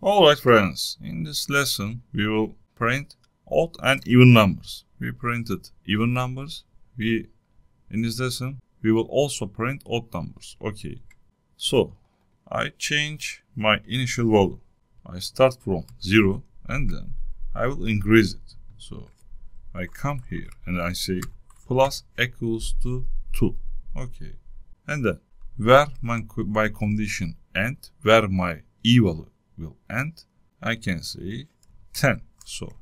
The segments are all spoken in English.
Alright friends, in this lesson we will print odd and even numbers. We printed even numbers. In this lesson we will also print odd numbers. Okay, so I change my initial value. I start from 0 and then I will increase it. So I come here and I say plus equals to 2. Okay, and then where my condition end, where my e value will end, I can say 10. So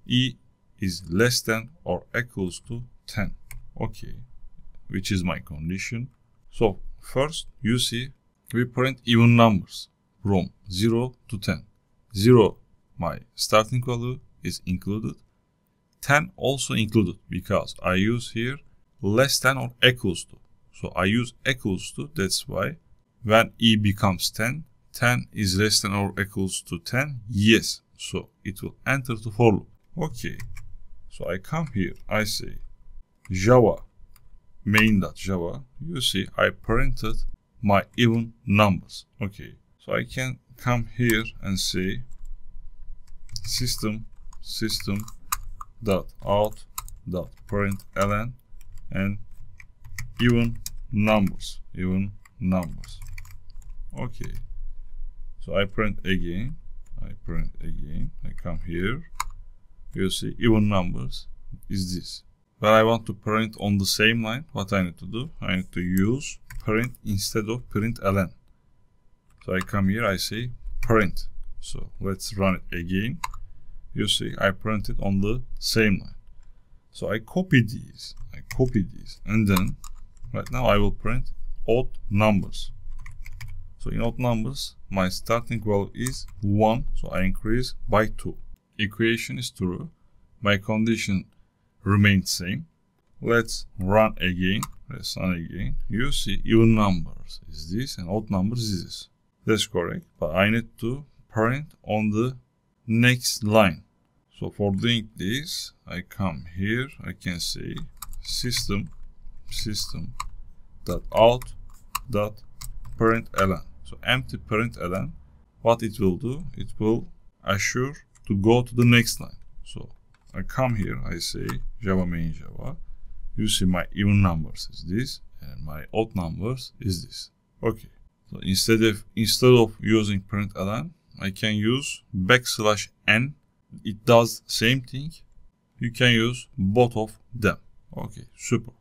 e is less than or equals to 10. Okay, which is my condition. So first you see we print even numbers from 0 to 10. 0, my starting value, is included. 10 also included because I use here less than or equals to. So I use equals to, that's why when e becomes 10, 10 is less than or equals to 10, yes. So it will enter the for loop. Okay, so I come here, I say Java main.java. You see I printed my even numbers. Okay, so I can come here and say system.out.println and even numbers. Okay, so I print again, I come here, you see even numbers is this. But I want to print on the same line. What I need to do, I need to use print instead of println. So I come here, I say print. So let's run it again. You see I printed on the same line. So I copy these, and then right now I will print odd numbers. So in odd numbers, my starting value is 1, so I increase by 2. Equation is true. My condition remains same. Let's run again. You see even numbers is this and odd numbers is this. That's correct. But I need to print on the next line. So for doing this, I come here. I can say system.out.println. So empty println. What it will do? It will assure to go to the next line. So I come here, I say Java main Java. You see my even numbers is this and my odd numbers is this. Okay. So instead of using println, I can use \n. It does same thing. You can use both of them. Okay, super.